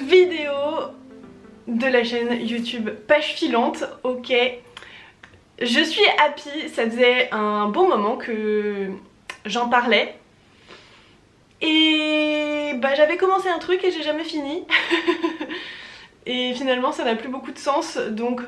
vidéo de la chaîne YouTube Page Filante. Ok, je suis happy, ça faisait un bon moment que j'en parlais. Et bah j'avais commencé un truc et j'ai jamais fini. Et finalement ça n'a plus beaucoup de sens, donc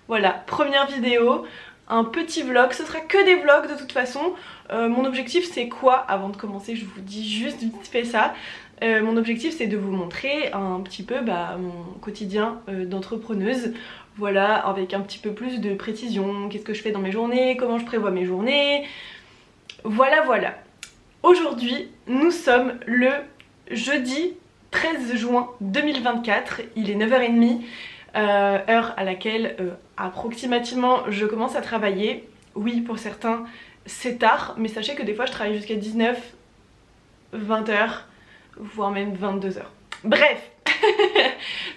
voilà, première vidéo, un petit vlog, ce sera que des vlogs de toute façon. Mon objectif c'est quoi? Avant de commencer je vous dis juste vite fait ça. Mon objectif c'est de vous montrer un petit peu mon quotidien d'entrepreneuse. Voilà, avec un petit peu plus de précision, qu'est-ce que je fais dans mes journées, comment je prévois mes journées. Voilà voilà. Aujourd'hui nous sommes le jeudi 13 juin 2024, il est 9h30, heure à laquelle approximativement je commence à travailler. Oui, pour certains c'est tard, mais sachez que des fois je travaille jusqu'à 19, 20h, voire même 22h. Bref,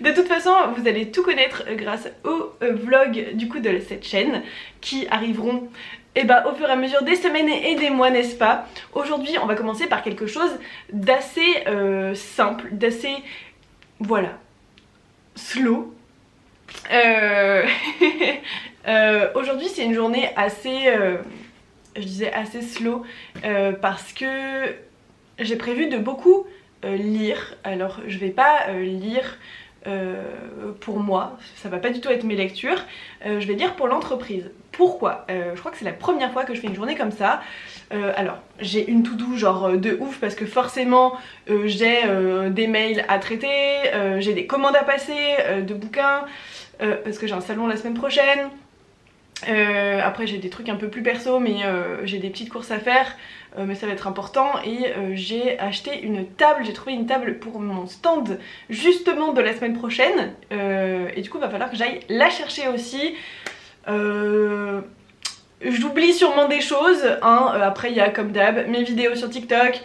de toute façon vous allez tout connaître grâce aux vlogs du coup de cette chaîne qui arriveront au fur et à mesure des semaines et des mois, n'est-ce pas? Aujourd'hui on va commencer par quelque chose d'assez simple, d'assez, voilà, slow. Aujourd'hui c'est une journée assez, je disais assez slow, parce que j'ai prévu de beaucoup lire. Alors je vais pas lire pour moi, ça va pas du tout être mes lectures, je vais lire pour l'entreprise. Pourquoi? Je crois que c'est la première fois que je fais une journée comme ça. Alors j'ai une to-do genre de ouf parce que forcément j'ai des mails à traiter, j'ai des commandes à passer de bouquins, parce que j'ai un salon la semaine prochaine. Après j'ai des trucs un peu plus perso, mais j'ai des petites courses à faire, mais ça va être important. Et j'ai acheté une table, j'ai trouvé une table pour mon stand justement de la semaine prochaine, et du coup va falloir que j'aille la chercher aussi. J'oublie sûrement des choses, hein. Après il y a comme d'hab mes vidéos sur TikTok,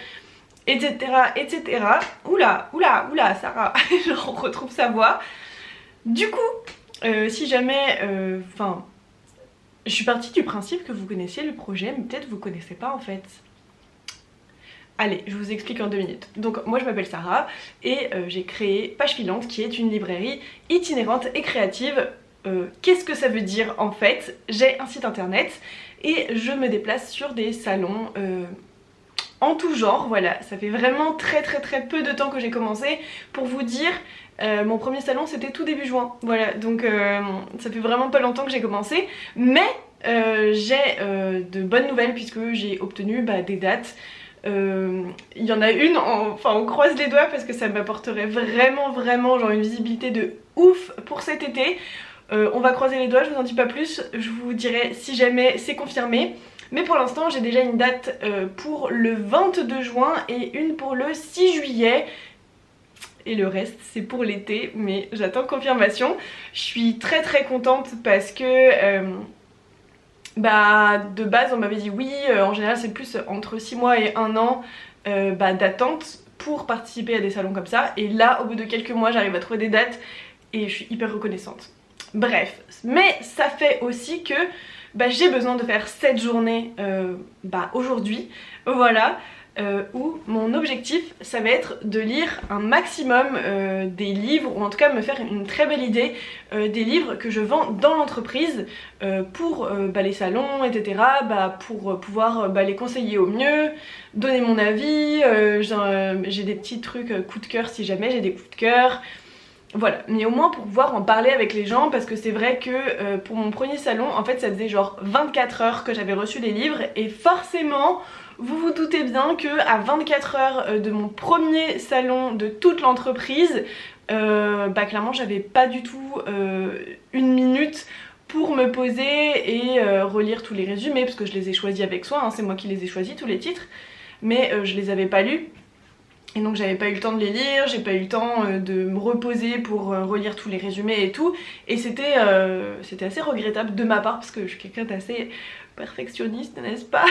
etc, etc. Oula, oula, oula, Sarah, je retrouve sa voix. Du coup, si jamais, je suis partie du principe que vous connaissiez le projet, mais peut-être vous connaissez pas en fait. Allez, je vous explique en 2 minutes. Donc moi je m'appelle Sarah et j'ai créé Page Filante qui est une librairie itinérante et créative. Qu'est-ce que ça veut dire en fait? J'ai un site internet et je me déplace sur des salons en tout genre. Voilà, ça fait vraiment très peu de temps que j'ai commencé. Pour vous dire, mon premier salon c'était tout début juin. Voilà, donc ça fait vraiment pas longtemps que j'ai commencé. Mais j'ai de bonnes nouvelles puisque j'ai obtenu des dates. Il y en a une, enfin on croise les doigts parce que ça m'apporterait vraiment genre une visibilité de ouf pour cet été. On va croiser les doigts, je vous en dis pas plus, je vous dirai si jamais c'est confirmé. Mais pour l'instant j'ai déjà une date pour le 22 juin et une pour le 6 juillet. Et le reste c'est pour l'été, mais j'attends confirmation. Je suis très contente parce que de base on m'avait dit oui, en général c'est plus entre 6 mois et 1 an d'attente pour participer à des salons comme ça. Et là au bout de quelques mois j'arrive à trouver des dates et je suis hyper reconnaissante. Bref, mais ça fait aussi que j'ai besoin de faire cette journée aujourd'hui, voilà, où mon objectif ça va être de lire un maximum des livres, ou en tout cas me faire une très belle idée des livres que je vends dans l'entreprise pour les salons, etc, pour pouvoir les conseiller au mieux, donner mon avis, j'ai des petits trucs coup de cœur si jamais j'ai des coups de cœur. Voilà, mais au moins pour pouvoir en parler avec les gens, parce que c'est vrai que pour mon premier salon, en fait ça faisait genre 24 heures que j'avais reçu les livres, et forcément, vous vous doutez bien que à 24 heures de mon premier salon de toute l'entreprise, clairement j'avais pas du tout une minute pour me poser et relire tous les résumés, parce que je les ai choisis avec soin, hein, c'est moi qui les ai choisis tous les titres, mais je les avais pas lus. Et donc j'avais pas eu le temps de les lire, j'ai pas eu le temps de me reposer pour relire tous les résumés et tout. Et c'était assez regrettable de ma part parce que je suis quelqu'un d'assez perfectionniste, n'est-ce pas?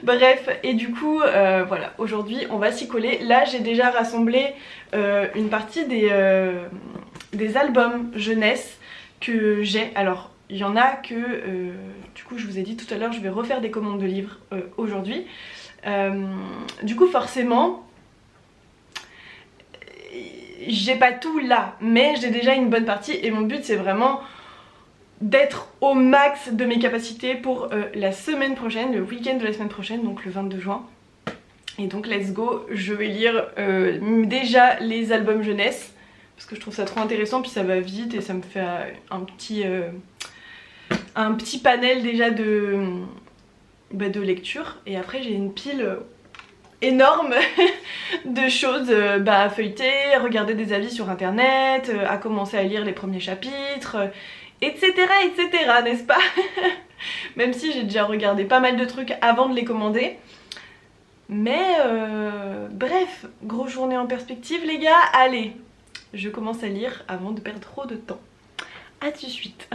Bref, et du coup voilà, aujourd'hui on va s'y coller. Là j'ai déjà rassemblé une partie des albums jeunesse que j'ai. Alors il y en a que, du coup je vous ai dit tout à l'heure, je vais refaire des commandes de livres aujourd'hui. Du coup forcément j'ai pas tout là, mais j'ai déjà une bonne partie et mon but c'est vraiment d'être au max de mes capacités pour la semaine prochaine, le week-end de la semaine prochaine, donc le 22 juin. Et donc let's go, je vais lire déjà les albums jeunesse, parce que je trouve ça trop intéressant, puis ça va vite et ça me fait un petit panel déjà de lecture. Et après j'ai une pile énorme de choses à feuilleter, regarder des avis sur internet, à commencer à lire les premiers chapitres, etc. n'est-ce pas? Même si j'ai déjà regardé pas mal de trucs avant de les commander. Mais bref, grosse journée en perspective les gars, allez, je commence à lire avant de perdre trop de temps. A tout de suite.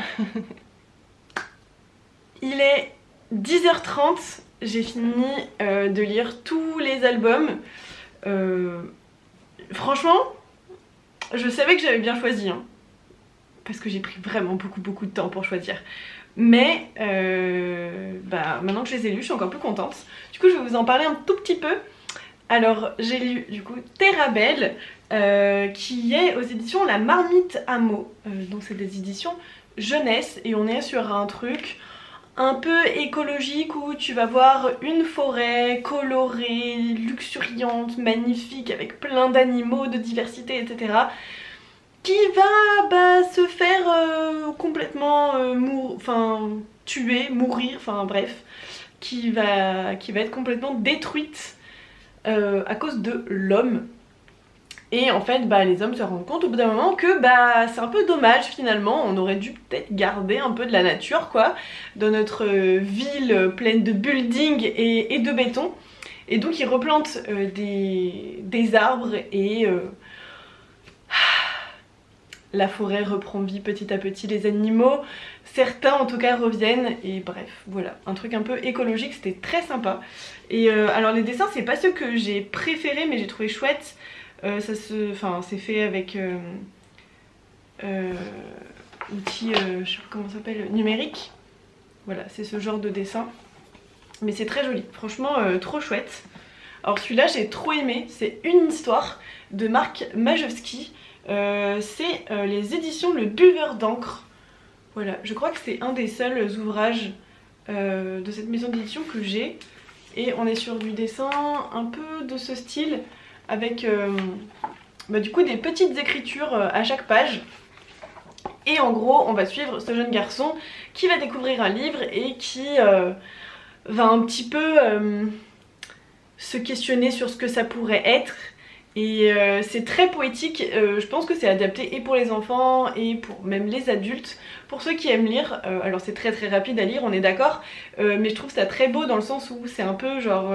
Il est 10h30, j'ai fini de lire tous les albums. Franchement, je savais que j'avais bien choisi, hein, parce que j'ai pris vraiment beaucoup de temps pour choisir. Mais maintenant que je les ai lus, je suis encore plus contente. Du coup, je vais vous en parler un tout petit peu. Alors, j'ai lu du coup Terabelle, qui est aux éditions La Marmite à mots. Donc c'est des éditions jeunesse et on est sur un truc un peu écologique où tu vas voir une forêt colorée, luxuriante, magnifique, avec plein d'animaux, de diversité, etc. qui va se faire complètement tuer, mourir, enfin bref, qui va être complètement détruite à cause de l'homme. Et en fait les hommes se rendent compte au bout d'un moment que c'est un peu dommage finalement, on aurait dû peut-être garder un peu de la nature quoi, dans notre ville pleine de buildings et de béton. Et donc ils replantent des arbres et la forêt reprend vie petit à petit, les animaux, certains en tout cas reviennent, et bref, voilà, un truc un peu écologique, c'était très sympa. Et alors les dessins, c'est pas ceux que j'ai préférés, mais j'ai trouvé chouette. C'est fait avec outil, je sais pas comment ça s'appelle, numérique. Voilà, c'est ce genre de dessin. Mais c'est très joli, franchement trop chouette. Alors celui-là, j'ai trop aimé, c'est une histoire de Marc Majewski. C'est les éditions Le Buveur d'encre. Voilà, je crois que c'est un des seuls ouvrages de cette maison d'édition que j'ai. Et on est sur du dessin un peu de ce style, avec du coup des petites écritures à chaque page. Et en gros, on va suivre ce jeune garçon qui va découvrir un livre et qui va un petit peu se questionner sur ce que ça pourrait être. Et c'est très poétique, je pense que c'est adapté et pour les enfants et pour même les adultes. Pour ceux qui aiment lire, alors c'est très rapide à lire, on est d'accord, mais je trouve ça très beau dans le sens où c'est un peu genre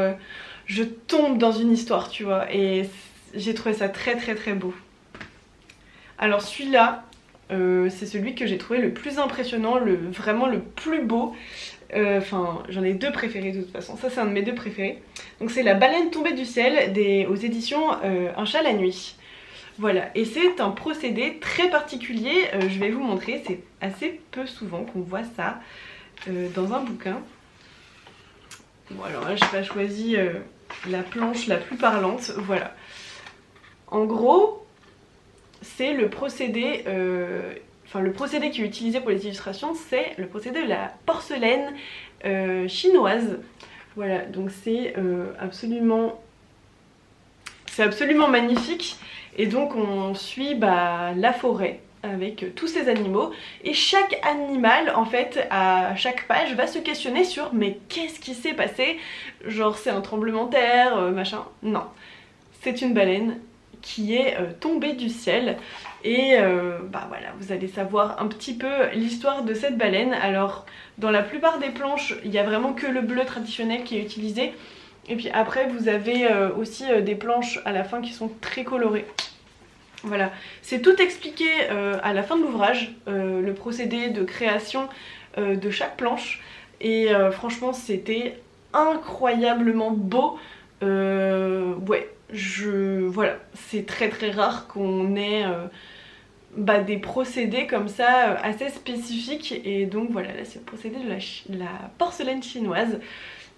je tombe dans une histoire, tu vois, et j'ai trouvé ça très beau. Alors celui-là, c'est celui que j'ai trouvé le plus impressionnant, vraiment le plus beau. J'en ai deux préférés de toute façon, ça c'est un de mes deux préférés. Donc c'est La Baleine tombée du ciel aux éditions Un chat la nuit. Voilà, et c'est un procédé très particulier, je vais vous montrer, c'est assez peu souvent qu'on voit ça dans un bouquin. Bon alors là j'ai pas choisi la planche la plus parlante, voilà. En gros, c'est le procédé... le procédé qui est utilisé pour les illustrations, c'est le procédé de la porcelaine chinoise. Voilà, donc c'est absolument magnifique. Et donc on suit la forêt avec tous ces animaux. Et chaque animal, en fait, à chaque page, va se questionner sur mais qu'est-ce qui s'est passé? Genre c'est un tremblement de terre, machin. Non, c'est une baleine qui est tombée du ciel. Et voilà, vous allez savoir un petit peu l'histoire de cette baleine. Alors dans la plupart des planches, il n'y a vraiment que le bleu traditionnel qui est utilisé. Et puis après vous avez aussi des planches à la fin qui sont très colorées. Voilà, c'est tout expliqué à la fin de l'ouvrage, le procédé de création de chaque planche. Et franchement c'était incroyablement beau. Voilà, c'est très rare qu'on ait des procédés comme ça assez spécifiques. Et donc voilà, là c'est le procédé de la porcelaine chinoise.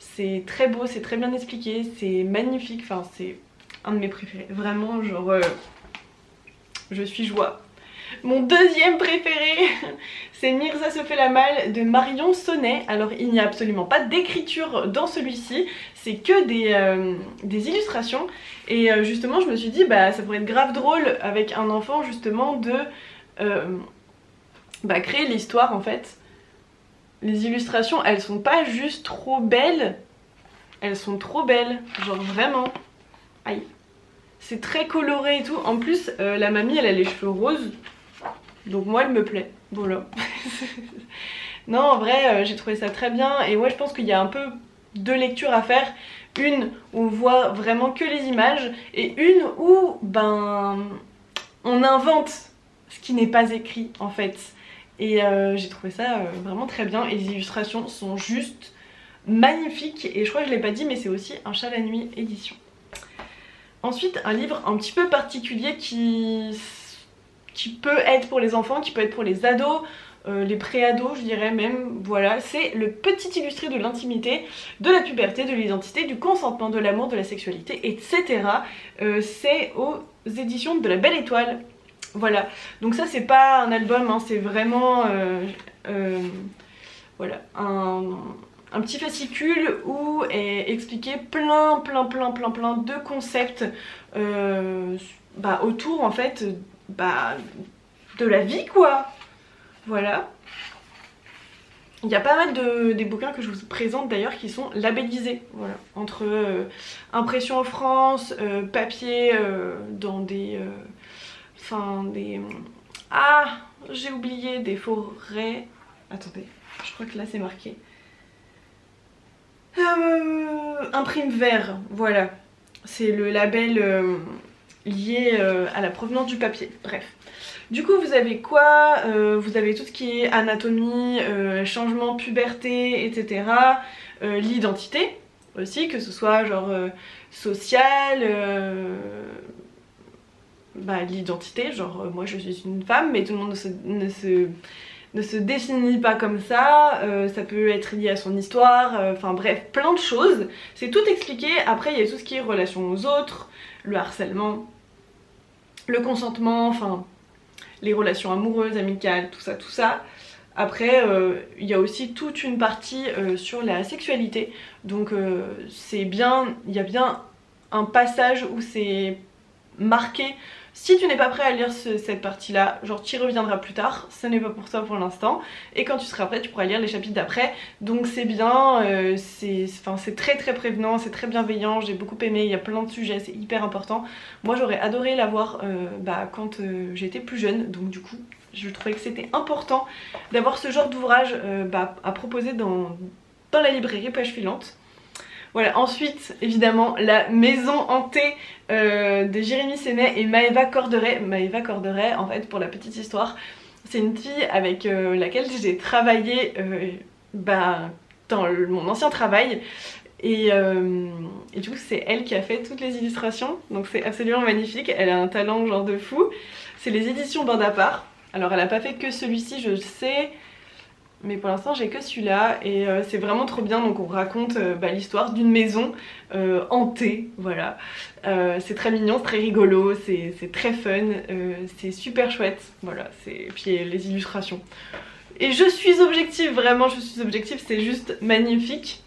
C'est très beau, c'est très bien expliqué, c'est magnifique, enfin c'est un de mes préférés. Vraiment genre je suis joie. Mon deuxième préféré, c'est Mirza se fait la malle de Marion Sonnet. Alors il n'y a absolument pas d'écriture dans celui-ci, c'est que des illustrations. Et justement je me suis dit bah ça pourrait être grave drôle avec un enfant justement de créer l'histoire en fait. Les illustrations elles sont pas juste trop belles, elles sont trop belles, genre vraiment. Aïe. C'est très coloré et tout, en plus la mamie elle a les cheveux roses. Donc moi elle me plaît, voilà. Non en vrai j'ai trouvé ça très bien et ouais je pense qu'il y a un peu deux lectures à faire. Une où on voit vraiment que les images et une où on invente ce qui n'est pas écrit en fait. Et j'ai trouvé ça vraiment très bien et les illustrations sont juste magnifiques et je crois que je l'ai pas dit mais c'est aussi un chat la nuit édition. Ensuite un livre un petit peu particulier qui peut être pour les enfants, qui peut être pour les ados, les pré-ados je dirais même, voilà, c'est le petit illustré de l'intimité, de la puberté, de l'identité, du consentement, de l'amour, de la sexualité, etc. C'est aux éditions de La Belle Étoile, voilà. Donc ça c'est pas un album, hein, c'est vraiment voilà, un petit fascicule où est expliqué plein de concepts autour en fait de la vie quoi, voilà. Il y a pas mal des bouquins que je vous présente d'ailleurs qui sont labellisés, voilà, entre impression en France, papier dans des ah j'ai oublié, des forêts, attendez, je crois que là c'est marqué imprime vert, voilà, c'est le label lié à la provenance du papier, bref. Du coup vous avez quoi vous avez tout ce qui est anatomie, changement, puberté, etc. L'identité aussi, que ce soit genre sociale, l'identité, genre moi je suis une femme mais tout le monde ne se définit pas comme ça, ça peut être lié à son histoire, enfin bref, plein de choses. C'est tout expliqué, après il y a tout ce qui est relation aux autres, le harcèlement, le consentement, enfin les relations amoureuses, amicales, tout ça. Après il y a aussi toute une partie sur la sexualité, donc c'est bien, il y a bien un passage où c'est marqué. Si tu n'es pas prêt à lire cette partie là, genre tu y reviendras plus tard, ce n'est pas pour toi pour l'instant, et quand tu seras prêt tu pourras lire les chapitres d'après, donc c'est bien, c'est très prévenant, c'est très bienveillant, j'ai beaucoup aimé, il y a plein de sujets, c'est hyper important. Moi j'aurais adoré l'avoir quand j'étais plus jeune, donc du coup je trouvais que c'était important d'avoir ce genre d'ouvrage à proposer dans la librairie Page Filante. Voilà, ensuite évidemment la maison hantée de Jérémy Sénet et Maëva Corderet. Maëva Corderet, en fait, pour la petite histoire, c'est une fille avec laquelle j'ai travaillé dans mon ancien travail. Et du coup c'est elle qui a fait toutes les illustrations, donc c'est absolument magnifique, elle a un talent genre de fou. C'est les éditions Bandapart. Alors elle a pas fait que celui-ci je sais, mais pour l'instant j'ai que celui-là et c'est vraiment trop bien. Donc on raconte l'histoire d'une maison hantée, voilà. C'est très mignon, c'est très rigolo, c'est très fun, c'est super chouette, voilà. Et puis les illustrations. Et je suis objective, vraiment je suis objective, c'est juste magnifique.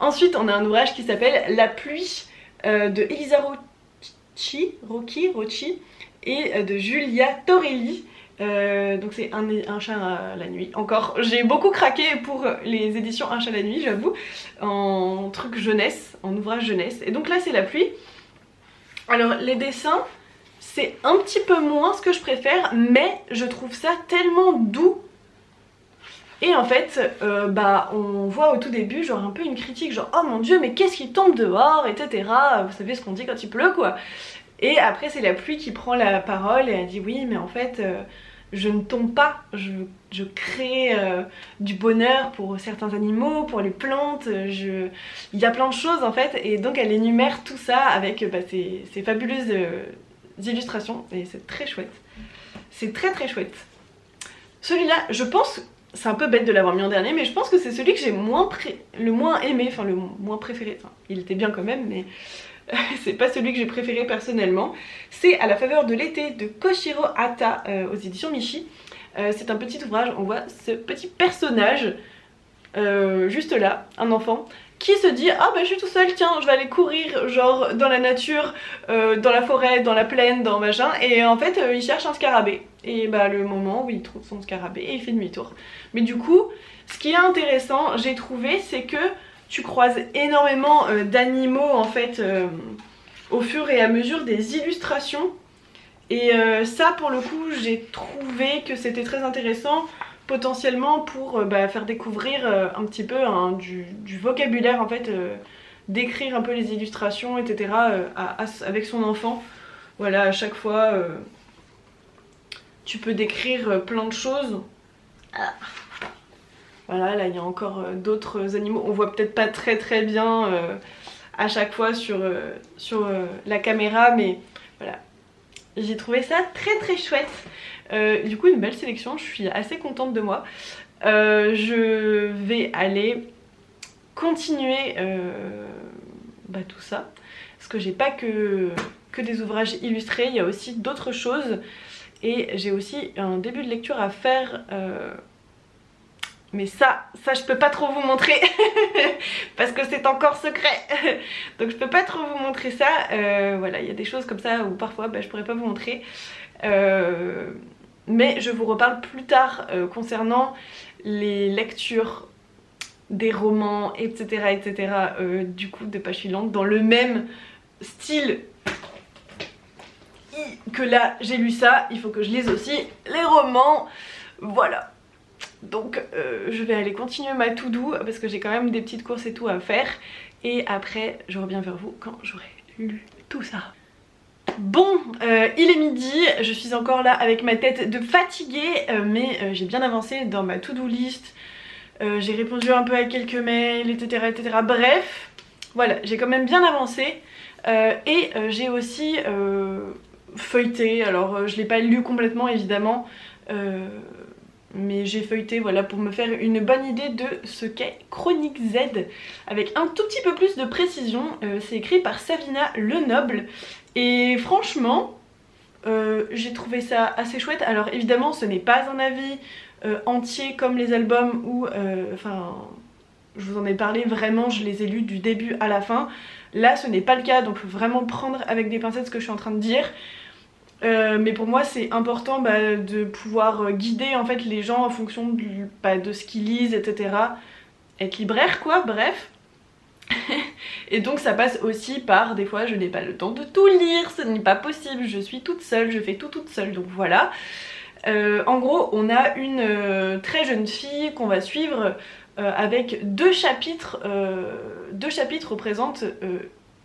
Ensuite on a un ouvrage qui s'appelle La pluie de Elisa Rocchi et de Julia Torelli. Donc c'est un chat à la nuit. Encore, j'ai beaucoup craqué pour les éditions Un chat la nuit, j'avoue, en truc jeunesse, en ouvrage jeunesse. Et donc là c'est La pluie. Alors les dessins, c'est un petit peu moins ce que je préfère, mais je trouve ça tellement doux. Et en fait, on voit au tout début genre un peu une critique, genre oh mon dieu mais qu'est-ce qui tombe dehors, etc. Vous savez ce qu'on dit quand il pleut quoi. Et après c'est La pluie qui prend la parole et elle dit oui mais en fait je ne tombe pas, je crée du bonheur pour certains animaux, pour les plantes, il y a plein de choses en fait. Et donc elle énumère tout ça avec ces fabuleuses illustrations et c'est très chouette. C'est très chouette. Celui-là je pense, c'est un peu bête de l'avoir mis en dernier, mais je pense que c'est celui que j'ai le moins aimé, enfin le moins préféré, enfin il était bien quand même mais c'est pas celui que j'ai préféré personnellement. C'est À la faveur de l'été de Koshiro Hata aux éditions Michi. C'est un petit ouvrage, on voit ce petit personnage juste là, un enfant qui se dit ah bah je suis tout seul, tiens je vais aller courir genre dans la nature, dans la forêt, dans la plaine, dans machin, et en fait il cherche un scarabée, et bah le moment où il trouve son scarabée et il fait demi-tour. Mais du coup ce qui est intéressant j'ai trouvé, c'est que tu croises énormément d'animaux en fait au fur et à mesure des illustrations, et ça pour le coup j'ai trouvé que c'était très intéressant potentiellement pour faire découvrir un petit peu du vocabulaire en fait, d'écrire un peu les illustrations etc. Avec son enfant. Voilà, à chaque fois tu peux décrire plein de choses. Voilà, là il y a encore d'autres animaux, on voit peut-être pas très bien à chaque fois sur la caméra, mais voilà, j'ai trouvé ça très chouette. Du coup une belle sélection, je suis assez contente de moi. Je vais aller continuer tout ça, parce que j'ai pas que des ouvrages illustrés, il y a aussi d'autres choses, et j'ai aussi un début de lecture à faire, mais ça je peux pas trop vous montrer parce que c'est encore secret donc je peux pas trop vous montrer ça. Voilà, il y a des choses comme ça où parfois je pourrais pas vous montrer. Mais je vous reparle plus tard concernant les lectures des romans etc du coup de Page Filante dans le même style que là j'ai lu ça, il faut que je lise aussi les romans, voilà. Donc je vais aller continuer ma to-do parce que j'ai quand même des petites courses et tout à faire, et après je reviens vers vous quand j'aurai lu tout ça. Bon, il est midi, je suis encore là avec ma tête de fatiguée, mais j'ai bien avancé dans ma to-do list, j'ai répondu un peu à quelques mails, etc. Bref, voilà, j'ai quand même bien avancé, et j'ai aussi feuilleté, alors je l'ai pas lu complètement évidemment, mais j'ai feuilleté voilà, pour me faire une bonne idée de ce qu'est Chronique Z avec un tout petit peu plus de précision. C'est écrit par Savina Lenoble et franchement j'ai trouvé ça assez chouette. Alors évidemment ce n'est pas un avis entier comme les albums où enfin je vous en ai parlé, vraiment je les ai lus du début à la fin. Là ce n'est pas le cas, donc faut vraiment prendre avec des pincettes ce que je suis en train de dire. Mais pour moi c'est important de pouvoir guider en fait les gens en fonction de ce qu'ils lisent etc. Être libraire quoi, bref. Et donc ça passe aussi par des fois je n'ai pas le temps de tout lire, ce n'est pas possible, je suis toute seule, je fais tout toute seule, donc voilà. En gros on a une très jeune fille qu'on va suivre avec deux chapitres. Deux chapitres représentent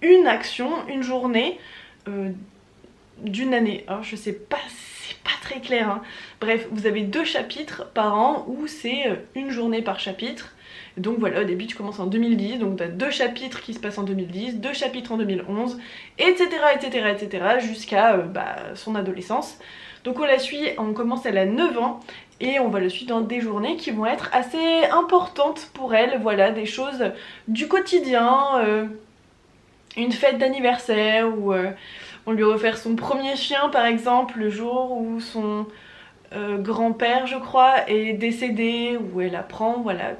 une action, une journée d'une année. Alors je sais pas, c'est pas très clair hein. Bref, vous avez deux chapitres par an où c'est une journée par chapitre. Donc voilà, au début tu commences en 2010, donc tu as deux chapitres qui se passent en 2010, deux chapitres en 2011, etc. jusqu'à son adolescence. Donc on la suit, on commence, elle a 9 ans et on va le suivre dans des journées qui vont être assez importantes pour elle, voilà, des choses du quotidien, une fête d'anniversaire où on lui a offert son premier chien par exemple, le jour où son grand-père je crois est décédé, où elle apprend voilà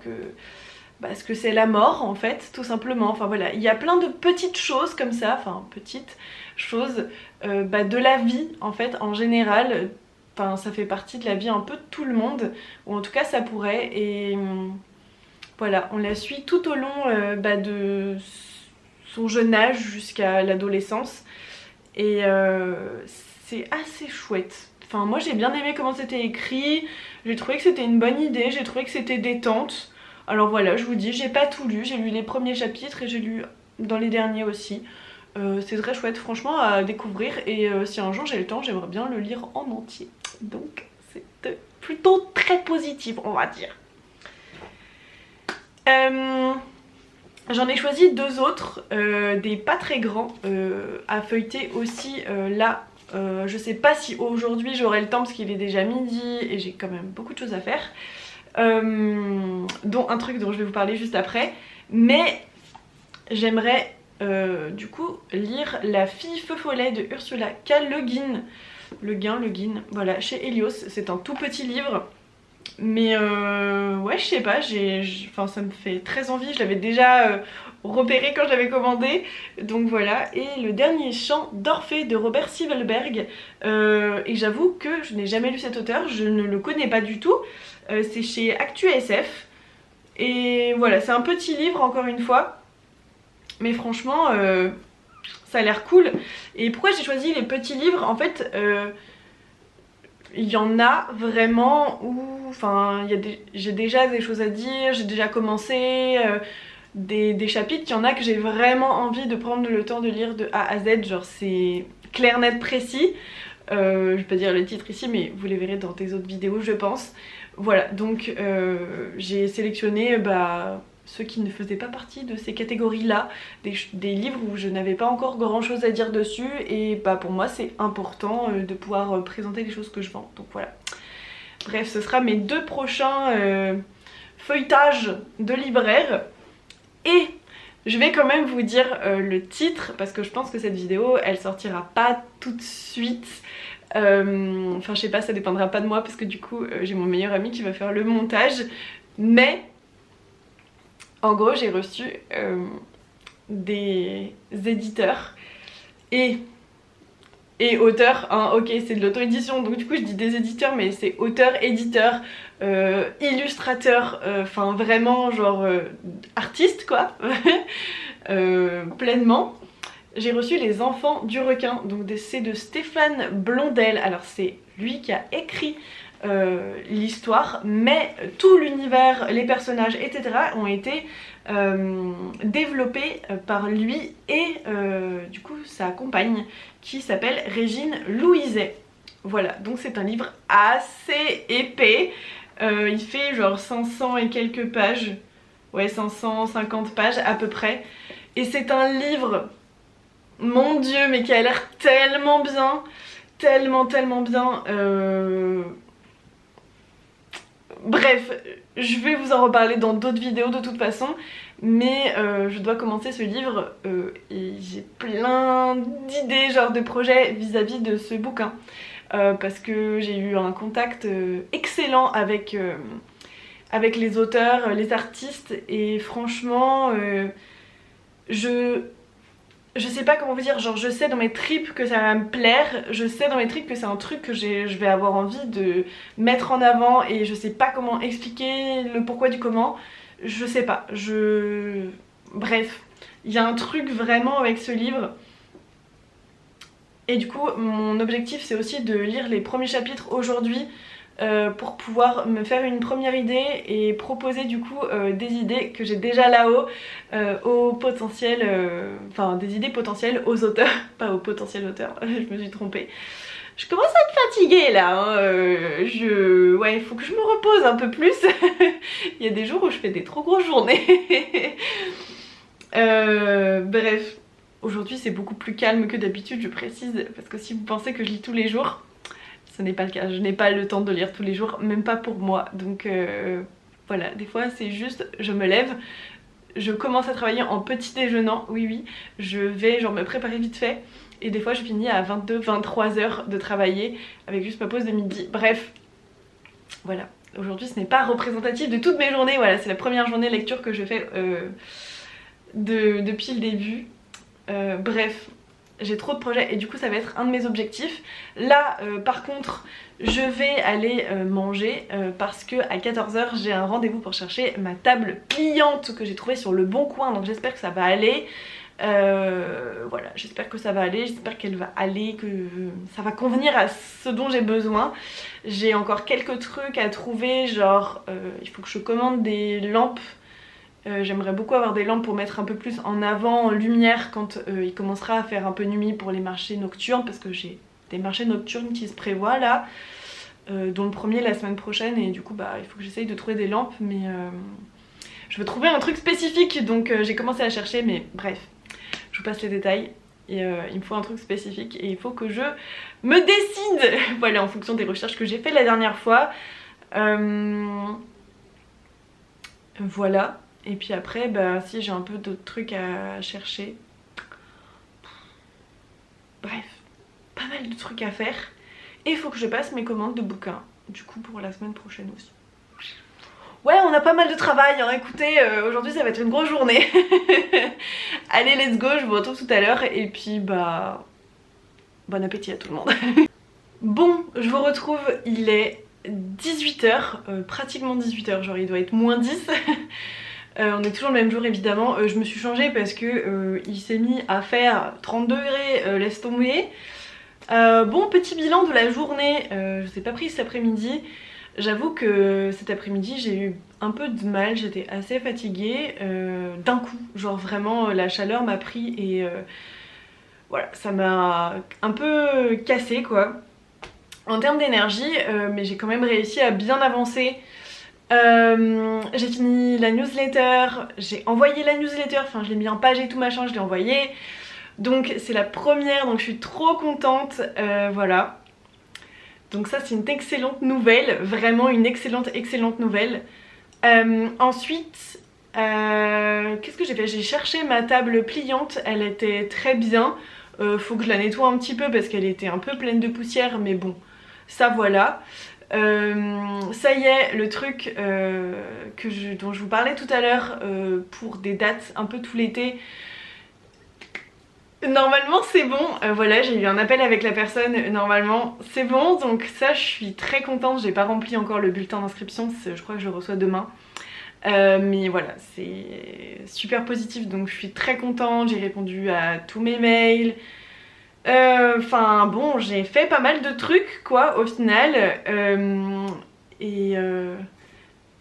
ce que c'est la mort en fait, tout simplement. Enfin voilà, il y a plein de petites choses comme ça, enfin petites choses de la vie en fait en général. Enfin ça fait partie de la vie un peu de tout le monde, ou en tout cas ça pourrait, et voilà, on la suit tout au long de son jeune âge jusqu'à l'adolescence, et c'est assez chouette. Enfin moi j'ai bien aimé comment c'était écrit, j'ai trouvé que c'était une bonne idée, j'ai trouvé que c'était détente. Alors voilà, je vous dis, j'ai pas tout lu, j'ai lu les premiers chapitres et j'ai lu dans les derniers aussi. C'est très chouette franchement à découvrir, et si un jour j'ai le temps j'aimerais bien le lire en entier. Donc c'est plutôt très positif on va dire. J'en ai choisi deux autres, des pas très grands à feuilleter aussi là. Je sais pas si aujourd'hui j'aurai le temps parce qu'il est déjà midi et j'ai quand même beaucoup de choses à faire. Dont un truc dont je vais vous parler juste après, mais j'aimerais du coup lire La fille feu follet de Ursula K. Le Guin, voilà, chez Helios. C'est un tout petit livre, mais ouais, je sais pas, enfin, ça me fait très envie. Je l'avais déjà repéré quand je l'avais commandé, donc voilà. Et Le dernier chant d'Orphée de Robert Sievelberg, et j'avoue que je n'ai jamais lu cet auteur, je ne le connais pas du tout. C'est chez Actu SF, et voilà, c'est un petit livre encore une fois, mais franchement ça a l'air cool. Et pourquoi j'ai choisi les petits livres? En fait, il y en a vraiment où, enfin, j'ai déjà des choses à dire, j'ai déjà commencé des chapitres, il y en a que j'ai vraiment envie de prendre le temps de lire de A à Z, genre c'est clair, net, précis. Je vais pas dire les titres ici, mais vous les verrez dans des autres vidéos, je pense. Voilà, donc j'ai sélectionné ceux qui ne faisaient pas partie de ces catégories-là, des livres où je n'avais pas encore grand chose à dire dessus, et pour moi c'est important de pouvoir présenter les choses que je vends, donc voilà. Bref, ce sera mes 2 prochains feuilletages de libraire, et je vais quand même vous dire le titre, parce que je pense que cette vidéo elle sortira pas tout de suite. Enfin je sais pas, ça dépendra pas de moi parce que du coup j'ai mon meilleur ami qui va faire le montage, mais en gros j'ai reçu des éditeurs et auteurs, hein, ok c'est de l'auto-édition donc du coup je dis des éditeurs mais c'est auteurs, éditeurs, illustrateurs, enfin vraiment genre artistes quoi, pleinement. J'ai reçu Les Enfants du Requin, donc c'est de Stéphane Blondel. Alors c'est lui qui a écrit l'histoire, mais tout l'univers, les personnages, etc. ont été développés par lui et du coup sa compagne qui s'appelle Régine Louiset. Voilà, donc c'est un livre assez épais. Il fait genre 500 et quelques pages, ouais 550 pages à peu près. Et c'est un livre, mon dieu, mais qui a l'air tellement bien, tellement bien. Bref, je vais vous en reparler dans d'autres vidéos de toute façon, mais je dois commencer ce livre et j'ai plein d'idées, genre de projets vis-à-vis de ce bouquin. Parce que j'ai eu un contact excellent avec les auteurs, les artistes, et franchement, je sais pas comment vous dire, genre je sais dans mes tripes que ça va me plaire, je sais dans mes tripes que c'est un truc que je vais avoir envie de mettre en avant, et je sais pas comment expliquer le pourquoi du comment, je sais pas, bref, il y a un truc vraiment avec ce livre. Et du coup mon objectif c'est aussi de lire les premiers chapitres aujourd'hui pour pouvoir me faire une première idée et proposer du coup des idées que j'ai déjà là-haut aux potentiels, enfin des idées potentielles aux auteurs, pas aux potentiels auteurs, je me suis trompée. Je commence à être fatiguée là, hein. Ouais, il faut que je me repose un peu plus. Il y a des jours où je fais des trop grosses journées. Bref, aujourd'hui c'est beaucoup plus calme que d'habitude, je précise, parce que si vous pensez que je lis tous les jours, ce n'est pas le cas, je n'ai pas le temps de lire tous les jours, même pas pour moi, donc voilà, des fois c'est juste, je me lève, je commence à travailler en petit déjeunant, oui, je vais genre me préparer vite fait, et des fois je finis à 22-23 heures de travailler, avec juste ma pause de midi, bref, voilà, aujourd'hui ce n'est pas représentatif de toutes mes journées, voilà, c'est la première journée lecture que je fais depuis le début, bref. J'ai trop de projets et du coup ça va être un de mes objectifs. Là par contre je vais aller manger parce que à 14 h j'ai un rendez-vous pour chercher ma table pliante que j'ai trouvée sur Le Bon Coin, donc j'espère que ça va aller. Voilà, j'espère que ça va aller, j'espère qu'elle va aller, que ça va convenir à ce dont j'ai besoin. J'ai encore quelques trucs à trouver, genre il faut que je commande des lampes. J'aimerais beaucoup avoir des lampes pour mettre un peu plus en avant, en lumière, quand il commencera à faire un peu nuit pour les marchés nocturnes, parce que j'ai des marchés nocturnes qui se prévoient là, dont le premier la semaine prochaine, et du coup il faut que j'essaye de trouver des lampes, mais je veux trouver un truc spécifique, donc j'ai commencé à chercher, mais bref, je vous passe les détails. Et il me faut un truc spécifique et il faut que je me décide, voilà, en fonction des recherches que j'ai fait la dernière fois. Voilà. Et puis après, si j'ai un peu d'autres trucs à chercher, Bref, pas mal de trucs à faire. Et il faut que je passe mes commandes de bouquins, du coup pour la semaine prochaine aussi. Ouais, on a pas mal de travail, hein. Écoutez, aujourd'hui ça va être une grosse journée. Allez, let's go, je vous retrouve tout à l'heure. Et puis bah, bon appétit à tout le monde. Bon, je vous retrouve, il est 18 h, pratiquement 18 h, genre il doit être moins 10. On est toujours le même jour évidemment. Je me suis changée parce que il s'est mis à faire 30 degrés, laisse tomber. Bon, petit bilan de la journée, je vous ai pas pris cet après-midi. J'avoue que cet après-midi j'ai eu un peu de mal, j'étais assez fatiguée d'un coup. Genre vraiment la chaleur m'a pris et voilà, ça m'a un peu cassé quoi. En termes d'énergie, mais j'ai quand même réussi à bien avancer. J'ai fini la newsletter, j'ai envoyé la newsletter, enfin je l'ai mis en page et tout machin, je l'ai envoyé. Donc c'est la première, donc je suis trop contente, voilà. Donc ça c'est une excellente nouvelle, vraiment une excellente nouvelle. Ensuite, qu'est-ce que j'ai fait? J'ai cherché ma table pliante, elle était très bien. Faut que je la nettoie un petit peu parce qu'elle était un peu pleine de poussière, mais bon, ça voilà. Ça y est, le truc dont je vous parlais tout à l'heure pour des dates un peu tout l'été, normalement c'est bon. Voilà, j'ai eu un appel avec la personne, normalement c'est bon, donc ça je suis très contente. J'ai pas rempli encore le bulletin d'inscription, je crois que je le reçois demain. Mais voilà, c'est super positif, donc je suis très contente. J'ai répondu à tous mes mails. Enfin bon, j'ai fait pas mal de trucs quoi au final.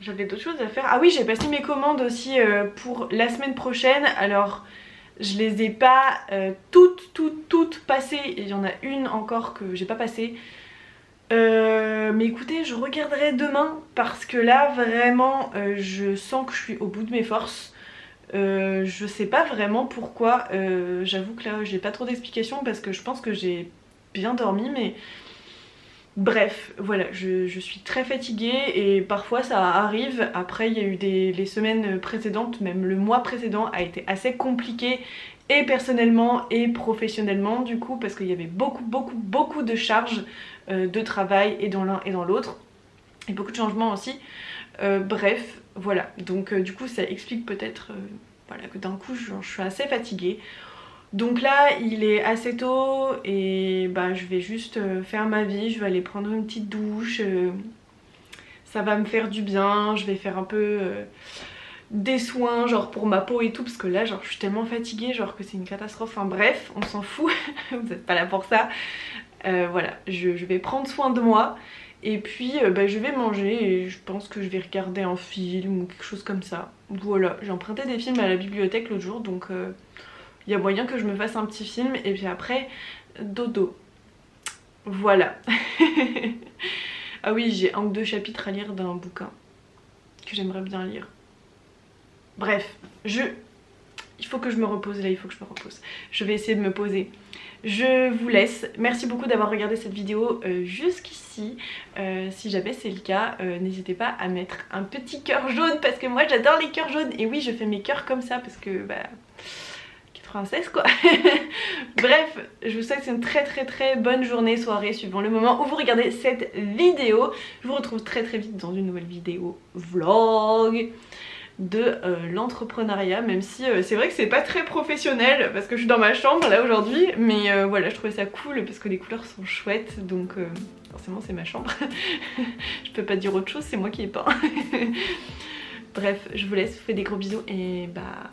J'avais d'autres choses à faire. Ah oui, j'ai passé mes commandes aussi pour la semaine prochaine. Alors je les ai pas toutes passées. Il y en a une encore que j'ai pas passée. Mais écoutez, je regarderai demain parce que là vraiment je sens que je suis au bout de mes forces. Je sais pas vraiment pourquoi, j'avoue que là j'ai pas trop d'explications parce que je pense que j'ai bien dormi, mais bref, voilà, je suis très fatiguée et parfois ça arrive. Après il y a eu les semaines précédentes, même le mois précédent a été assez compliqué et personnellement et professionnellement du coup, parce qu'il y avait beaucoup de charges de travail et dans l'un et dans l'autre et beaucoup de changements aussi. Bref, voilà, donc du coup ça explique peut-être voilà, que d'un coup je suis assez fatiguée. Donc là il est assez tôt et bah, je vais juste faire ma vie, je vais aller prendre une petite douche, ça va me faire du bien, je vais faire un peu des soins genre pour ma peau et tout, parce que là genre je suis tellement fatiguée genre que c'est une catastrophe. Enfin bref, on s'en fout, vous n'êtes pas là pour ça. Voilà, je vais prendre soin de moi. Et puis bah, je vais manger et je pense que je vais regarder un film ou quelque chose comme ça. Voilà, j'ai emprunté des films à la bibliothèque l'autre jour, donc il y a moyen que je me fasse un petit film et puis après dodo. Voilà. Ah oui, j'ai un ou deux chapitres à lire d'un bouquin que j'aimerais bien lire. Bref, il faut que je me repose là, il faut que je me repose. Je vais essayer de me poser. Je vous laisse. Merci beaucoup d'avoir regardé cette vidéo jusqu'ici. Si jamais c'est le cas, n'hésitez pas à mettre un petit cœur jaune parce que moi j'adore les cœurs jaunes. Et oui, je fais mes cœurs comme ça parce que bah 96 quoi. Bref, je vous souhaite une très bonne journée, soirée, suivant le moment où vous regardez cette vidéo. Je vous retrouve très vite dans une nouvelle vidéo vlog de l'entrepreneuriat, même si c'est vrai que c'est pas très professionnel parce que je suis dans ma chambre là aujourd'hui, mais voilà, je trouvais ça cool parce que les couleurs sont chouettes, donc forcément c'est ma chambre. Je peux pas dire autre chose, c'est moi qui ai peint. Bref, je vous laisse, je vous fais des gros bisous et bah